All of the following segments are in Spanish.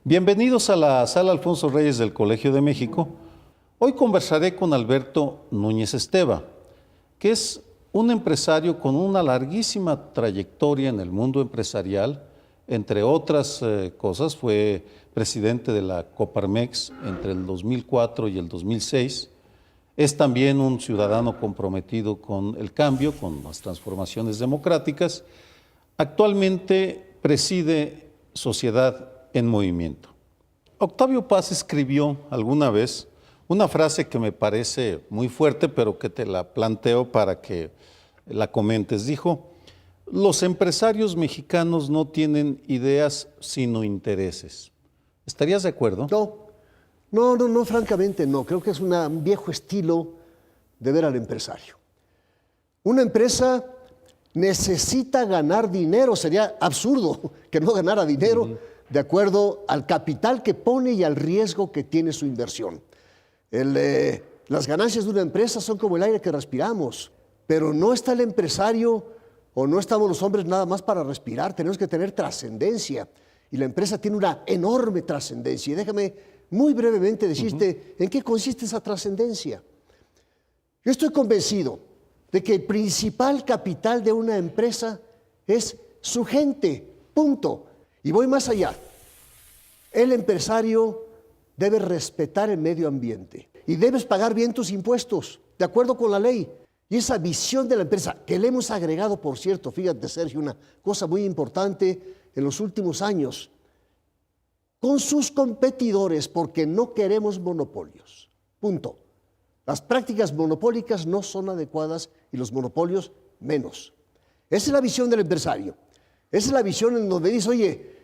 Bienvenidos a la Sala Alfonso Reyes del Colegio de México. Hoy conversaré con Alberto Núñez Esteva, que es un empresario con una larguísima trayectoria en el mundo empresarial. Entre otras cosas, fue presidente de la Coparmex entre el 2004 y el 2006. Es también un ciudadano comprometido con el cambio, con las transformaciones democráticas. Actualmente preside Sociedad en Movimiento. Octavio Paz escribió alguna vez una frase que me parece muy fuerte, pero que te la planteo para que la comentes. Dijo: los empresarios mexicanos no tienen ideas sino intereses. ¿Estarías de acuerdo? No, francamente no. Creo que es un viejo estilo de ver al empresario. Una empresa necesita ganar dinero. Sería absurdo que no ganara dinero de acuerdo al capital que pone y al riesgo que tiene su inversión. Las ganancias de una empresa son como el aire que respiramos, pero no está el empresario o no estamos los hombres nada más para respirar. Tenemos que tener trascendencia y la empresa tiene una enorme trascendencia. Y déjame muy brevemente decirte en qué consiste esa trascendencia. Yo estoy convencido de que el principal capital de una empresa es su gente, punto. Y voy más allá. El empresario debe respetar el medio ambiente y debes pagar bien tus impuestos, de acuerdo con la ley. Y esa visión de la empresa, que le hemos agregado, por cierto, fíjate, Sergio, una cosa muy importante en los últimos años, con sus competidores, porque no queremos monopolios. Punto. Las prácticas monopólicas no son adecuadas y los monopolios menos. Esa es la visión del empresario. Esa es la visión en donde dice: oye,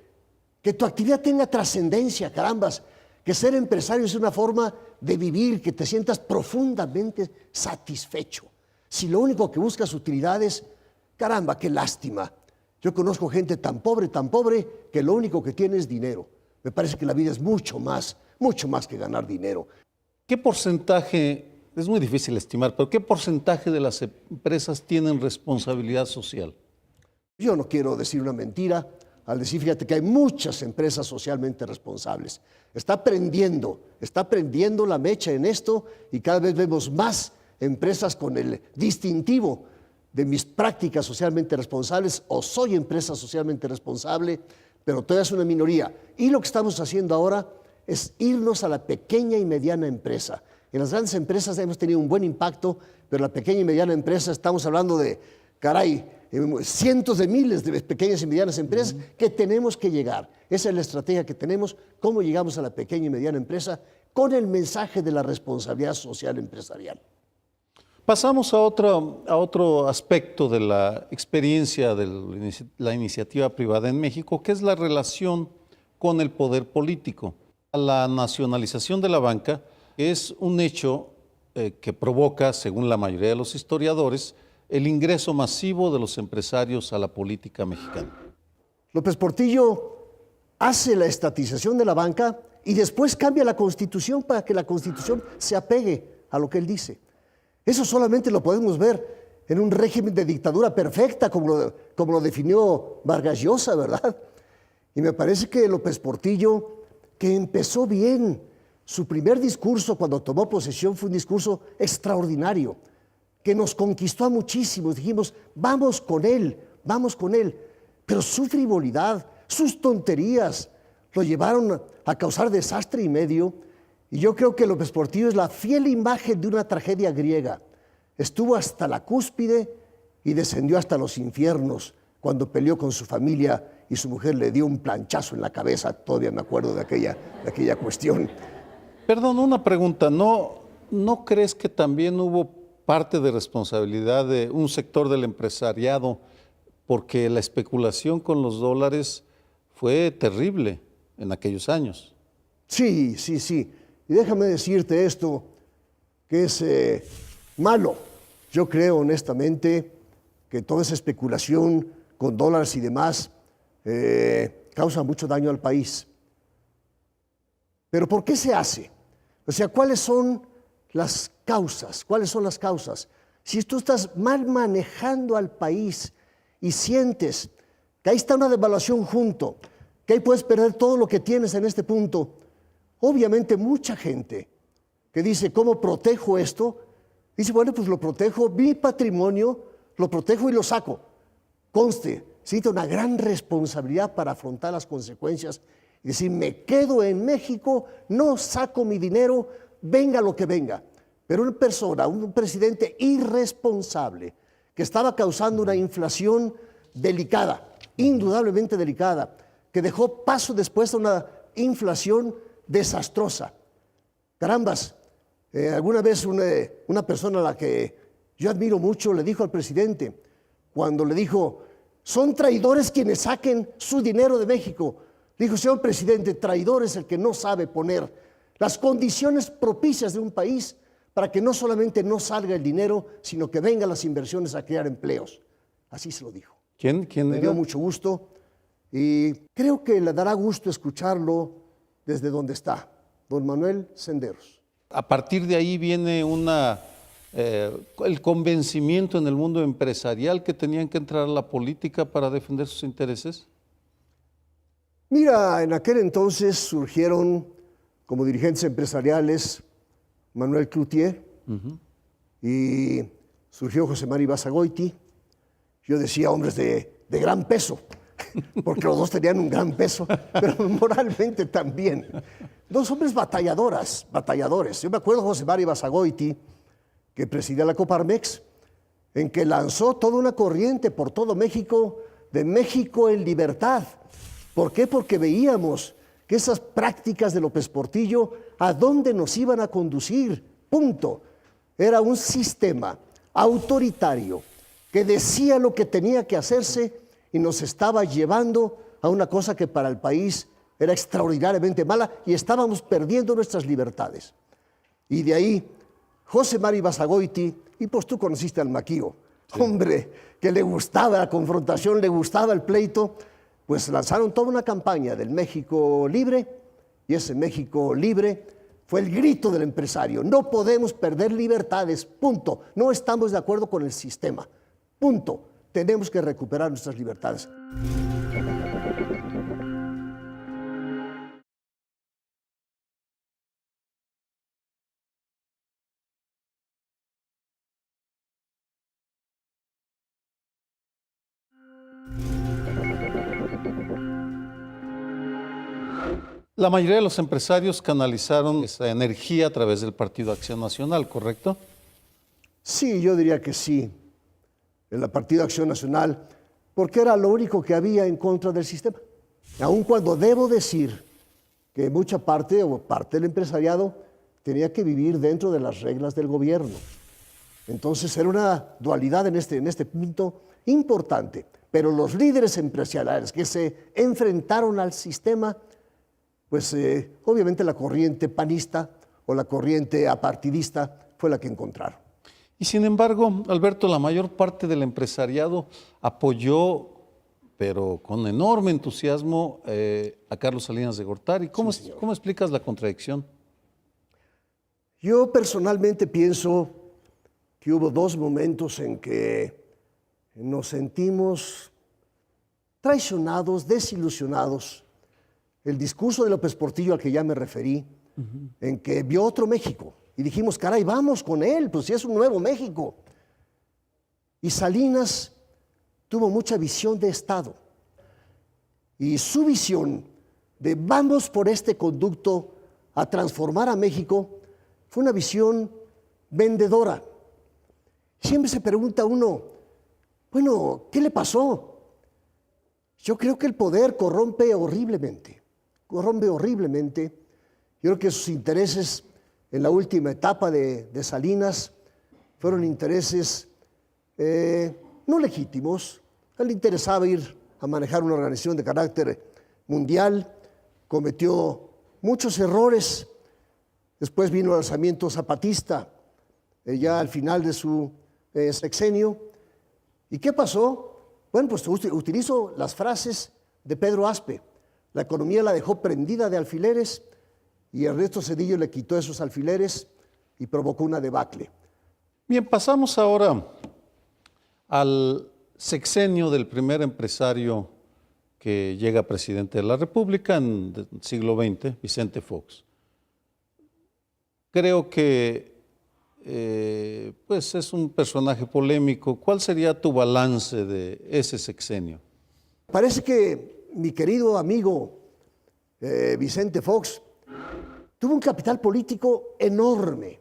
que tu actividad tenga trascendencia, carambas, que ser empresario es una forma de vivir, que te sientas profundamente satisfecho. Si lo único que buscas utilidades, caramba, qué lástima. Yo conozco gente tan pobre, que lo único que tiene es dinero. Me parece que la vida es mucho más que ganar dinero. ¿Qué porcentaje, es muy difícil estimar, pero qué porcentaje de las empresas tienen responsabilidad social? Yo no quiero decir una mentira al decir, fíjate, que hay muchas empresas socialmente responsables. Está prendiendo la mecha en esto y cada vez vemos más empresas con el distintivo de mis prácticas socialmente responsables o soy empresa socialmente responsable, pero todavía es una minoría. Y lo que estamos haciendo ahora es irnos a la pequeña y mediana empresa. En las grandes empresas hemos tenido un buen impacto, pero la pequeña y mediana empresa estamos hablando de, cientos de miles de pequeñas y medianas empresas que tenemos que llegar. Esa es la estrategia que tenemos, cómo llegamos a la pequeña y mediana empresa con el mensaje de la responsabilidad social empresarial. Pasamos a otro aspecto de la experiencia de la iniciativa privada en México, que es la relación con el poder político. La nacionalización de la banca es un hecho que provoca, según la mayoría de los historiadores, el ingreso masivo de los empresarios a la política mexicana. López Portillo hace la estatización de la banca y después cambia la Constitución para que la Constitución se apegue a lo que él dice. Eso solamente lo podemos ver en un régimen de dictadura perfecta, como lo definió Vargas Llosa, ¿verdad? Y me parece que López Portillo, que empezó bien, su primer discurso cuando tomó posesión fue un discurso extraordinario, que nos conquistó a muchísimos. Dijimos, vamos con él, pero su frivolidad, sus tonterías, lo llevaron a causar desastre y medio. Y yo creo que López Portillo es la fiel imagen de una tragedia griega. Estuvo hasta la cúspide y descendió hasta los infiernos cuando peleó con su familia y su mujer le dio un planchazo en la cabeza. Todavía me acuerdo de aquella cuestión. Perdón, una pregunta. ¿No crees que también hubo parte de responsabilidad de un sector del empresariado? Porque la especulación con los dólares fue terrible en aquellos años. Sí. Y déjame decirte esto, que es malo. Yo creo honestamente que toda esa especulación con dólares y demás causa mucho daño al país. Pero ¿por qué se hace? O sea, ¿cuáles son las causas? ¿Cuáles son las causas? Si tú estás mal manejando al país y sientes que ahí está una devaluación junto, que ahí puedes perder todo lo que tienes en este punto, obviamente mucha gente que dice, ¿cómo protejo esto? Dice, bueno, pues lo protejo, mi patrimonio, lo protejo y lo saco. Conste, siento una gran responsabilidad para afrontar las consecuencias y decir, me quedo en México, no saco mi dinero, venga lo que venga. Pero una persona, un presidente irresponsable, que estaba causando una inflación delicada, indudablemente delicada, que dejó paso después a una inflación desastrosa. Carambas, alguna vez una persona a la que yo admiro mucho le dijo al presidente, cuando le dijo, son traidores quienes saquen su dinero de México. Le dijo, señor presidente, traidor es el que no sabe poner las condiciones propicias de un país para que no solamente no salga el dinero, sino que vengan las inversiones a crear empleos. Así se lo dijo. ¿Quién Me dio mucho gusto y creo que le dará gusto escucharlo desde donde está, don Manuel Senderos. A partir de ahí viene el convencimiento en el mundo empresarial que tenían que entrar a la política para defender sus intereses. Mira, en aquel entonces surgieron como dirigentes empresariales Manuel Cloutier y surgió José Mari Basagoiti. Yo decía hombres de gran peso, porque los dos tenían un gran peso, pero moralmente también. Dos hombres batalladores. Yo me acuerdo de José Mari Basagoiti, que presidía la Coparmex, en que lanzó toda una corriente por todo México, de México en libertad. ¿Por qué? Porque veíamos que esas prácticas de López Portillo, ¿a dónde nos iban a conducir? Punto. Era un sistema autoritario que decía lo que tenía que hacerse y nos estaba llevando a una cosa que para el país era extraordinariamente mala y estábamos perdiendo nuestras libertades. Y de ahí, José Mari Basagoiti, y pues tú conociste al Maquío, sí. Hombre, que le gustaba la confrontación, le gustaba el pleito, pues lanzaron toda una campaña del México libre, y ese México libre fue el grito del empresario. No podemos perder libertades, punto. No estamos de acuerdo con el sistema, punto. Tenemos que recuperar nuestras libertades. La mayoría de los empresarios canalizaron esa energía a través del Partido Acción Nacional, ¿correcto? Sí, yo diría que sí, en la Partido Acción Nacional, porque era lo único que había en contra del sistema. Aun cuando debo decir que mucha parte o parte del empresariado tenía que vivir dentro de las reglas del gobierno. Entonces era una dualidad en este punto importante. Pero los líderes empresariales que se enfrentaron al sistema, pues obviamente la corriente panista o la corriente apartidista fue la que encontraron. Y sin embargo, Alberto, la mayor parte del empresariado apoyó, pero con enorme entusiasmo, a Carlos Salinas de Gortari. ¿Cómo explicas la contradicción? Yo personalmente pienso que hubo dos momentos en que nos sentimos traicionados, desilusionados. El discurso de López Portillo al que ya me referí, en que vio otro México y dijimos, caray, vamos con él, pues si es un nuevo México. Y Salinas tuvo mucha visión de Estado y su visión de vamos por este conducto a transformar a México fue una visión vendedora. Siempre se pregunta uno, bueno, ¿qué le pasó? Yo creo que el poder corrompe horriblemente. Yo creo que sus intereses en la última etapa de Salinas fueron intereses no legítimos. A él le interesaba ir a manejar una organización de carácter mundial, cometió muchos errores. Después vino el alzamiento zapatista, ya al final de su sexenio, ¿Y qué pasó? Bueno, pues utilizo las frases de Pedro Aspe. La economía la dejó prendida de alfileres y Ernesto Zedillo le quitó esos alfileres y provocó una debacle. Bien, pasamos ahora al sexenio del primer empresario que llega presidente de la República en el siglo XX, Vicente Fox. Creo que pues es un personaje polémico. ¿Cuál sería tu balance de ese sexenio? Parece que mi querido amigo Vicente Fox tuvo un capital político enorme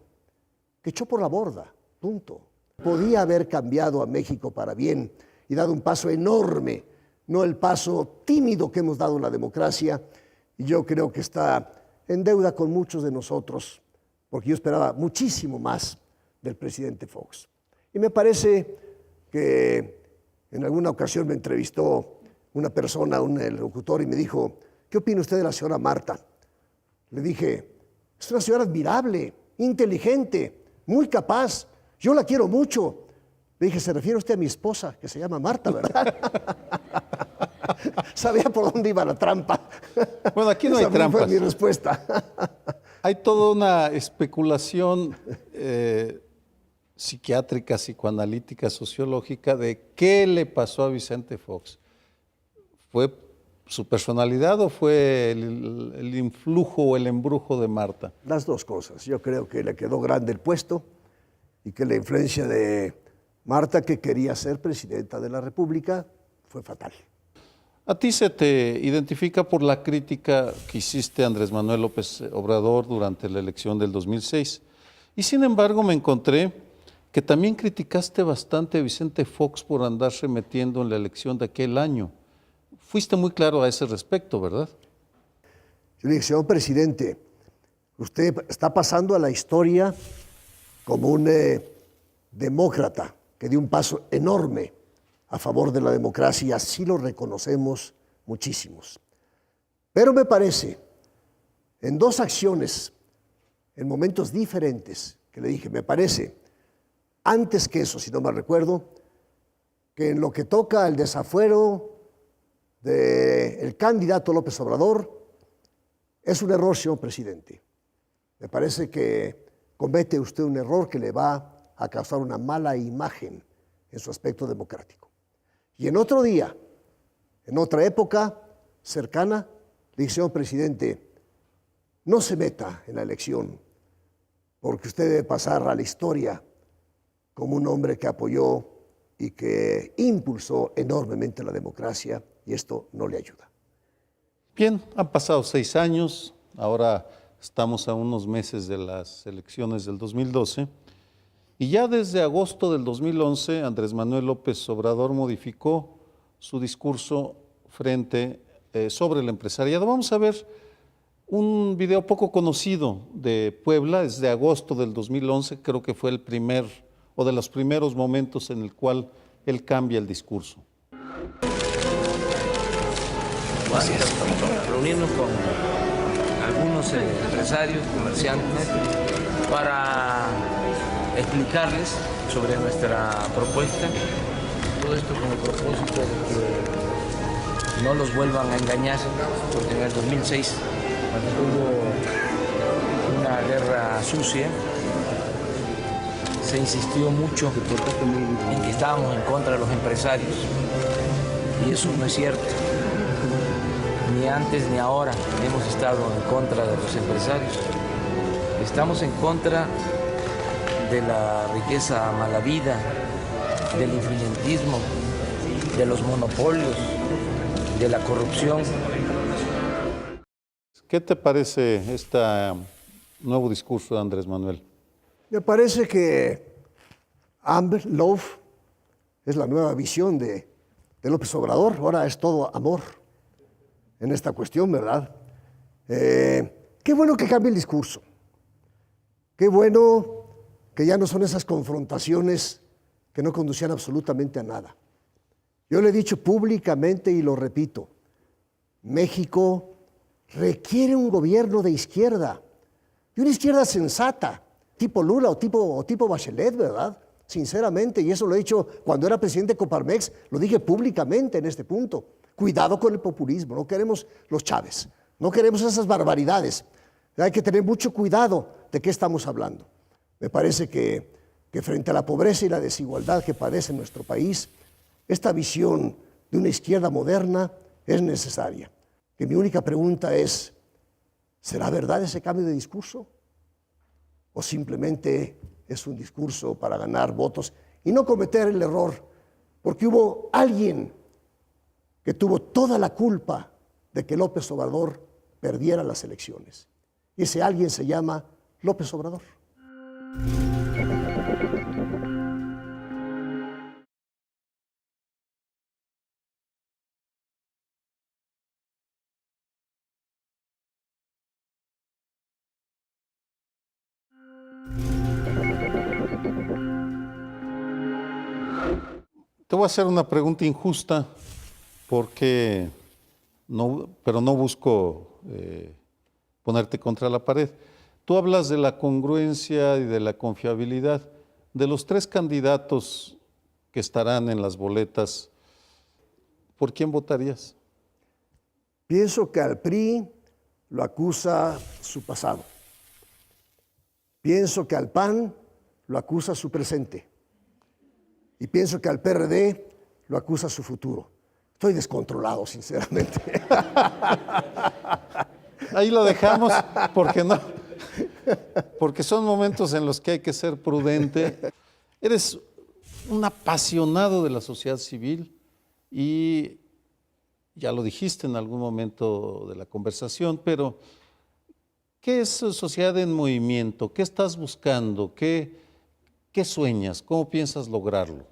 que echó por la borda, punto. Podía haber cambiado a México para bien y dado un paso enorme, no el paso tímido que hemos dado en la democracia. Y yo creo que está en deuda con muchos de nosotros, porque yo esperaba muchísimo más del presidente Fox. Y me parece que en alguna ocasión me entrevistó una persona, un locutor, y me dijo, ¿qué opina usted de la señora Marta? Le dije, es una señora admirable, inteligente, muy capaz, yo la quiero mucho. Le dije, se refiere usted a mi esposa, que se llama Marta, ¿verdad? Sabía por dónde iba la trampa. Bueno, aquí no hay trampas. Fue mi respuesta. Hay toda una especulación psiquiátrica, psicoanalítica, sociológica de qué le pasó a Vicente Fox. ¿Fue su personalidad o fue el influjo o el embrujo de Marta? Las dos cosas. Yo creo que le quedó grande el puesto y que la influencia de Marta, que quería ser presidenta de la República, fue fatal. A ti se te identifica por la crítica que hiciste a Andrés Manuel López Obrador durante la elección del 2006. Y sin embargo me encontré que también criticaste bastante a Vicente Fox por andarse metiendo en la elección de aquel año. Fuiste muy claro a ese respecto, ¿verdad? Yo le dije, señor presidente, usted está pasando a la historia como un demócrata que dio un paso enorme a favor de la democracia y así lo reconocemos muchísimos. Pero me parece, en dos acciones, en momentos diferentes, que le dije, me parece, antes que eso, si no me recuerdo, que en lo que toca al desafuero del candidato López Obrador, es un error, señor presidente. Me parece que comete usted un error que le va a causar una mala imagen en su aspecto democrático. Y en otro día, en otra época cercana, le dije, señor presidente, no se meta en la elección, porque usted debe pasar a la historia como un hombre que apoyó y que impulsó enormemente la democracia, y esto no le ayuda. Bien, han pasado 6 años, ahora estamos a unos meses de las elecciones del 2012, y ya desde agosto del 2011, Andrés Manuel López Obrador modificó su discurso sobre el empresariado. Vamos a ver un video poco conocido de Puebla, es de agosto del 2011, creo que fue el primer o de los primeros momentos en el cual él cambia el discurso. Reunirnos con algunos empresarios, comerciantes, para explicarles sobre nuestra propuesta, todo esto con el propósito de que no los vuelvan a engañar, porque en el 2006, cuando hubo una guerra sucia, se insistió mucho en que estábamos en contra de los empresarios, y eso no es cierto. Ni antes ni ahora hemos estado en contra de los empresarios. Estamos en contra de la riqueza malavida, del influyentismo, de los monopolios, de la corrupción. ¿Qué te parece este nuevo discurso de Andrés Manuel? Me parece que Amber Love es la nueva visión de López Obrador. Ahora es todo amor en esta cuestión, ¿verdad? Qué bueno que cambie el discurso. Qué bueno que ya no son esas confrontaciones que no conducían absolutamente a nada. Yo le he dicho públicamente y lo repito, México requiere un gobierno de izquierda, y una izquierda sensata, tipo Lula o tipo Bachelet, ¿verdad? sinceramente, y eso lo he dicho cuando era presidente de Coparmex, lo dije públicamente en este punto. Cuidado con el populismo, no queremos los Chávez, no queremos esas barbaridades. Hay que tener mucho cuidado de qué estamos hablando. Me parece que frente a la pobreza y la desigualdad que padece nuestro país, esta visión de una izquierda moderna es necesaria. Que mi única pregunta es, ¿será verdad ese cambio de discurso? ¿O simplemente es un discurso para ganar votos y no cometer el error? Porque hubo alguien que tuvo toda la culpa de que López Obrador perdiera las elecciones. Y ese alguien se llama López Obrador. Te voy a hacer una pregunta injusta pero no busco ponerte contra la pared. Tú hablas de la congruencia y de la confiabilidad. De los 3 candidatos que estarán en las boletas, ¿por quién votarías? Pienso que al PRI lo acusa su pasado. Pienso que al PAN lo acusa su presente. Y pienso que al PRD lo acusa su futuro. Estoy descontrolado, sinceramente. Ahí lo dejamos porque son momentos en los que hay que ser prudente. Eres un apasionado de la sociedad civil y ya lo dijiste en algún momento de la conversación, pero ¿qué es sociedad en movimiento? ¿Qué estás buscando? ¿Qué sueñas? ¿Cómo piensas lograrlo?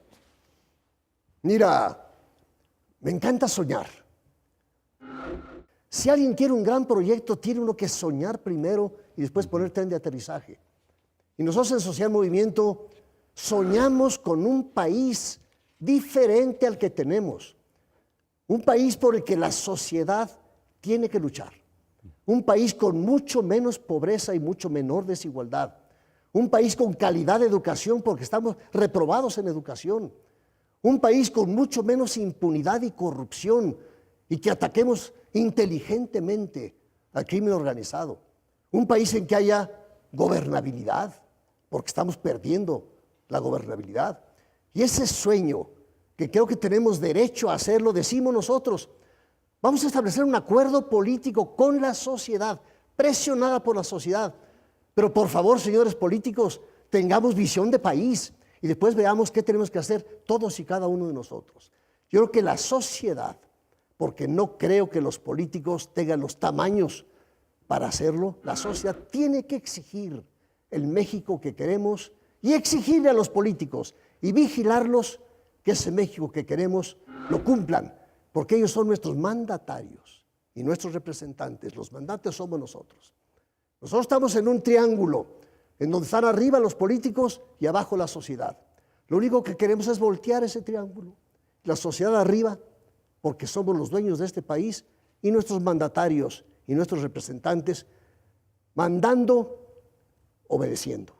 Mira, me encanta soñar. Si alguien quiere un gran proyecto, tiene uno que soñar primero y después poner tren de aterrizaje. Y nosotros en Sociedad en Movimiento soñamos con un país diferente al que tenemos. Un país por el que la sociedad tiene que luchar. Un país con mucho menos pobreza y mucho menor desigualdad. Un país con calidad de educación porque estamos reprobados en educación. Un país con mucho menos impunidad y corrupción y que ataquemos inteligentemente al crimen organizado. Un país en que haya gobernabilidad, porque estamos perdiendo la gobernabilidad. Y ese sueño, que creo que tenemos derecho a hacerlo, decimos nosotros, vamos a establecer un acuerdo político con la sociedad, presionada por la sociedad. Pero por favor, señores políticos, tengamos visión de país y después veamos qué tenemos que hacer todos y cada uno de nosotros. Yo creo que la sociedad, porque no creo que los políticos tengan los tamaños para hacerlo, la sociedad tiene que exigir el México que queremos y exigirle a los políticos y vigilarlos que ese México que queremos lo cumplan, porque ellos son nuestros mandatarios y nuestros representantes. Los mandatos somos nosotros. Nosotros estamos en un triángulo en donde están arriba los políticos y abajo la sociedad. Lo único que queremos es voltear ese triángulo. La sociedad arriba, porque somos los dueños de este país, y nuestros mandatarios y nuestros representantes mandando, obedeciendo.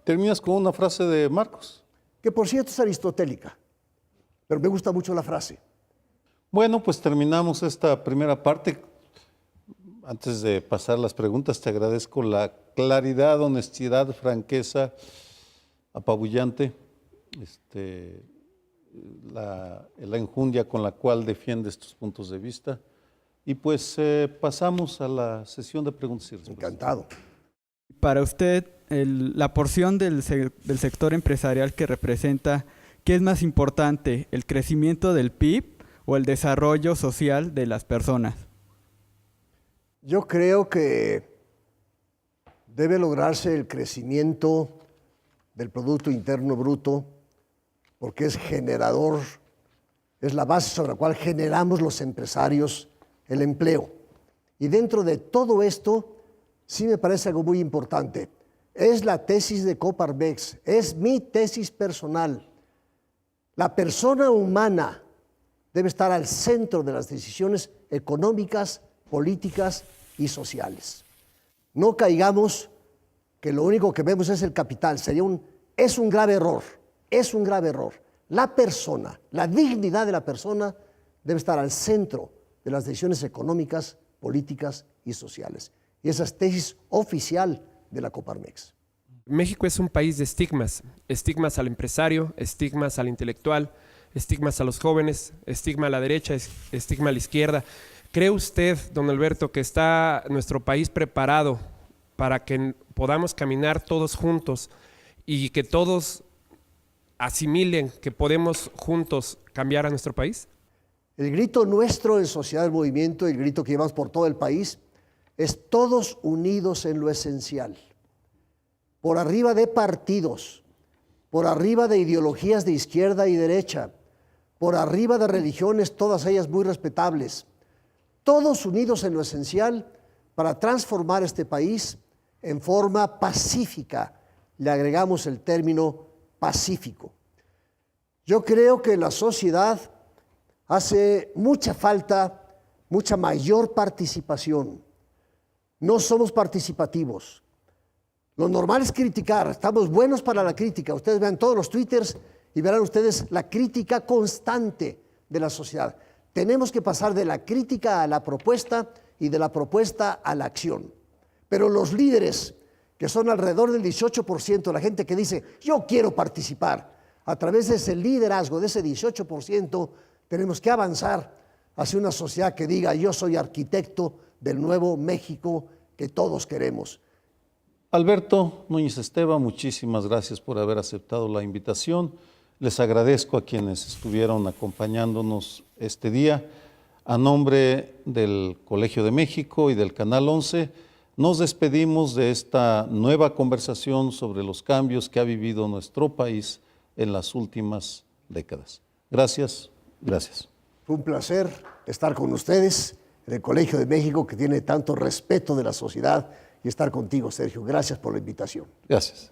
Terminas con una frase de Marcos. Que por cierto es aristotélica, pero me gusta mucho la frase. Bueno, pues terminamos esta primera parte. Antes de pasar las preguntas, te agradezco la claridad, honestidad, franqueza apabullante, la enjundia con la cual defiendes tus puntos de vista. Y pues pasamos a la sesión de preguntas y respuestas. Encantado. Para usted, la porción del sector empresarial que representa, ¿qué es más importante, el crecimiento del PIB o el desarrollo social de las personas? Yo creo que debe lograrse el crecimiento del Producto Interno Bruto porque es generador, es la base sobre la cual generamos los empresarios el empleo. Y dentro de todo esto, sí me parece algo muy importante. Es la tesis de Coparmex, es mi tesis personal. La persona humana debe estar al centro de las decisiones económicas, políticas y sociales. No caigamos que lo único que vemos es el capital. Sería un es un grave error, es un grave error. La persona, la dignidad de la persona debe estar al centro de las decisiones económicas, políticas y sociales. Y esa es tesis oficial de la Coparmex. México es un país de estigmas, estigmas al empresario, estigmas al intelectual, estigmas a los jóvenes, estigma a la derecha, estigma a la izquierda. ¿Cree usted, don Alberto, que está nuestro país preparado para que podamos caminar todos juntos y que todos asimilen que podemos juntos cambiar a nuestro país? El grito nuestro en Sociedad del Movimiento, el grito que llevamos por todo el país, es todos unidos en lo esencial. Por arriba de partidos, por arriba de ideologías de izquierda y derecha, por arriba de religiones, todas ellas muy respetables. Todos unidos en lo esencial para transformar este país en forma pacífica. Le agregamos el término pacífico. Yo creo que la sociedad hace mucha falta, mucha mayor participación. No somos participativos. Lo normal es criticar, estamos buenos para la crítica. Ustedes vean todos los twitters y verán ustedes la crítica constante de la sociedad. Tenemos que pasar de la crítica a la propuesta y de la propuesta a la acción. Pero los líderes, que son alrededor del 18%, la gente que dice, yo quiero participar, a través de ese liderazgo, de ese 18%, tenemos que avanzar hacia una sociedad que diga, yo soy arquitecto del nuevo México que todos queremos. Alberto Núñez Esteva, muchísimas gracias por haber aceptado la invitación. Les agradezco a quienes estuvieron acompañándonos este día. A nombre del Colegio de México y del Canal 11, nos despedimos de esta nueva conversación sobre los cambios que ha vivido nuestro país en las últimas décadas. Gracias, gracias. Fue un placer estar con ustedes en el Colegio de México, que tiene tanto respeto de la sociedad, y estar contigo, Sergio. Gracias por la invitación. Gracias.